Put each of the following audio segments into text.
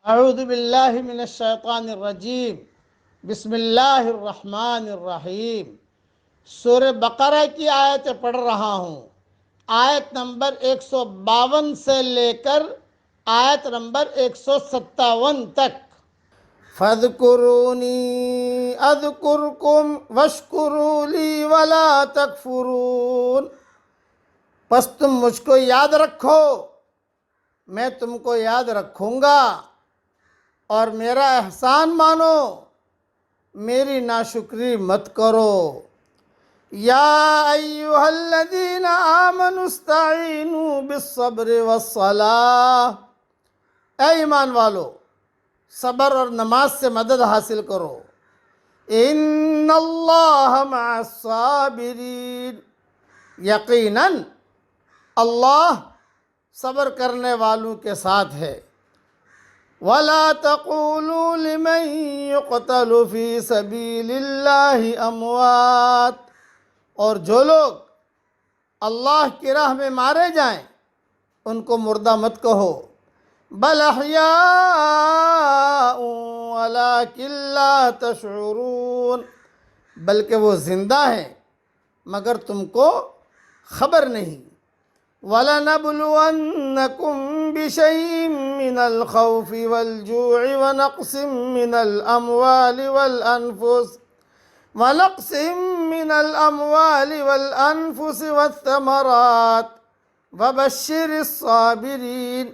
اعوذ باللہ من الشیطان الرجیم بسم اللہ الرحمن الرحیم۔ سورہ بقرہ کی آیتیں پڑھ رہا ہوں، آیت نمبر 152 سے لے کر آیت نمبر 157 تک۔ فَاذْكُرُونِي أَذْكُرْكُمْ وَاشْكُرُوا لِي وَلَا تَكْفُرُونَ۔ پس تم مجھ کو یاد رکھو، میں تم کو یاد رکھوں گا، اور میرا احسان مانو، میری ناشکری مت کرو۔ یا ایہا الذین آمنوا استعینوا بالصبر والصلاۃ، اے ایمان والو صبر اور نماز سے مدد حاصل کرو۔ ان اللہ مع الصابرین، یقیناً اللہ صبر کرنے والوں کے ساتھ ہے۔ وَلَا تَقُولُوا لِمَن يُقْتَلُ فِي سَبِيلِ اللَّهِ أَمْوَاتٌ، اور جو لوگ اللہ کی راہ میں مارے جائیں ان کو مردہ مت کہو۔ بَلْ أَحْيَاءٌ وَلَٰكِن لَّا تَشْعُرُونَ، بلکہ وہ زندہ ہیں مگر تم کو خبر نہیں۔ وَلَنَبْلُوَنَّكُمْ بِشَيْءٍ مِّنَ الْخَوْفِ وَالْجُوعِ وَنَقْصٍ مِّنَ الْأَمْوَالِ وَالْأَنفُسِ وَالثَّمَرَاتِ وَبَشِّرِ الصَّابِرِينَ،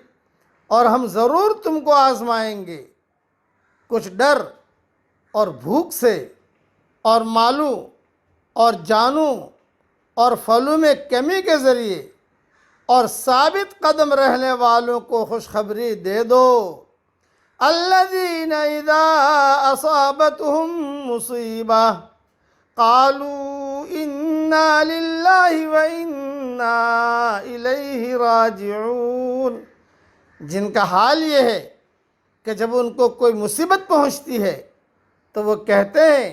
اور ہم ضرور تم کو آزمائیں گے، کچھ ڈر اور بھوک سے، اور مالوں اور جانوں اور پھلوں میں کمی کے ذریعے، اور ثابت قدم رہنے والوں کو خوشخبری دے دو۔ الذین اذا اصابتهم مصیبہ قالوا انا للہ وانا الیہ راجعون، جن کا حال یہ ہے کہ جب ان کو کوئی مصیبت پہنچتی ہے تو وہ کہتے ہیں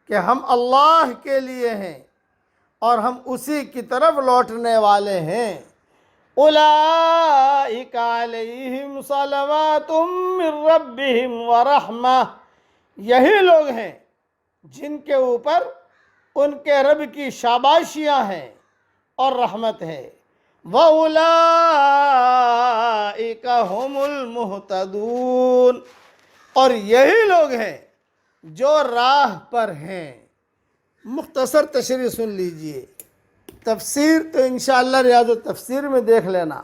کہ ہم اللہ کے لیے ہیں اور ہم اسی کی طرف لوٹنے والے ہیں۔ اولئک علیہم صلوات من ربہم ورحمہ، یہی لوگ ہیں جن کے اوپر ان کے رب کی شاباشیاں ہیں اور رحمت ہے۔ وَأُولَئِكَ هُمُ الْمُهْتَدُونَ، اور یہی لوگ ہیں جو راہ پر ہیں۔ مختصر تشریح سن لیجئے، تفسیر تو انشاءاللہ ریاض التفسیر میں دیکھ لینا۔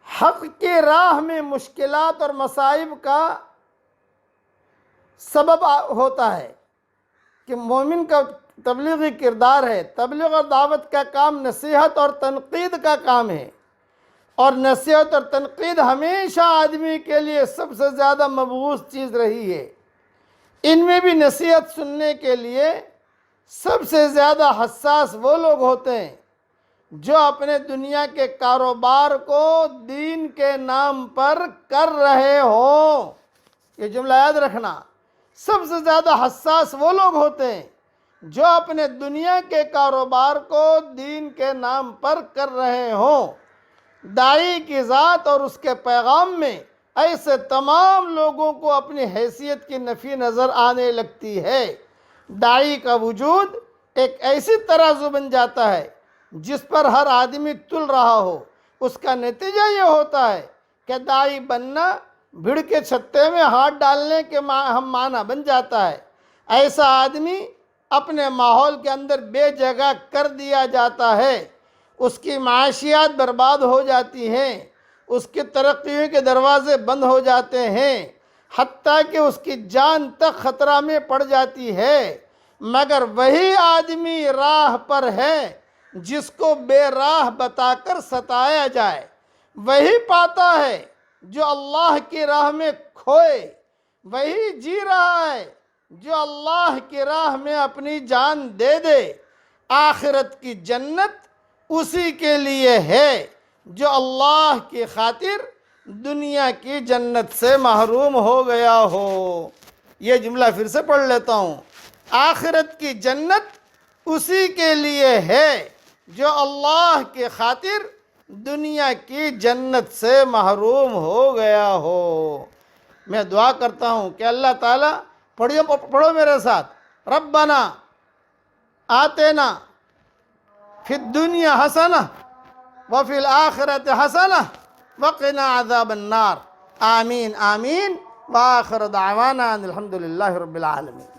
حق کی راہ میں مشکلات اور مصائب کا سبب ہوتا ہے کہ مومن کا تبلیغی کردار ہے۔ تبلیغ اور دعوت کا کام نصیحت اور تنقید کا کام ہے، اور نصیحت اور تنقید ہمیشہ آدمی کے لیے سب سے زیادہ مبغوض چیز رہی ہے۔ ان میں بھی نصیحت سننے کے لیے سب سے زیادہ حساس وہ لوگ ہوتے ہیں جو اپنے دنیا کے کاروبار کو دین کے نام پر کر رہے ہوں۔ یہ جملہ یاد رکھنا، سب سے زیادہ حساس وہ لوگ ہوتے ہیں جو اپنے دنیا کے کاروبار کو دین کے نام پر کر رہے ہوں۔ داعی کی ذات اور اس کے پیغام میں ایسے تمام لوگوں کو اپنی حیثیت کی نفی نظر آنے لگتی ہے۔ داعی کا وجود ایک ایسی ترازو بن جاتا ہے جس پر ہر آدمی تل رہا ہو۔ اس کا نتیجہ یہ ہوتا ہے کہ داعی بننا بھیڑ کے چھتے میں ہاتھ ڈالنے کے ہم معنی بن جاتا ہے۔ ایسا آدمی اپنے ماحول کے اندر بے جگہ کر دیا جاتا ہے، اس کی معاشیات برباد ہو جاتی ہیں، اس کی ترقیوں کے دروازے بند ہو جاتے ہیں، حتیٰ کہ اس کی جان تک خطرہ میں پڑ جاتی ہے۔ مگر وہی آدمی راہ پر ہے جس کو بے راہ بتا کر ستایا جائے، وہی پاتا ہے جو اللہ کی راہ میں کھوئے، وہی جی رہا ہے جو اللہ کی راہ میں اپنی جان دے دے۔ آخرت کی جنت اسی کے لیے ہے جو اللہ کی خاطر دنیا کی جنت سے محروم ہو گیا ہو۔ یہ جملہ پھر سے پڑھ لیتا ہوں، آخرت کی جنت اسی کے لیے ہے جو اللہ کی خاطر دنیا کی جنت سے محروم ہو گیا ہو۔ میں دعا کرتا ہوں کہ اللہ تعالیٰ پڑھو میرے ساتھ، ربنا آتنا فی الدنیا حسنہ وفی الآخرۃ حسنہ وقنا عذاب النار، آمین آمین، وآخر دعوانا ان الحمد للہ رب العالمین۔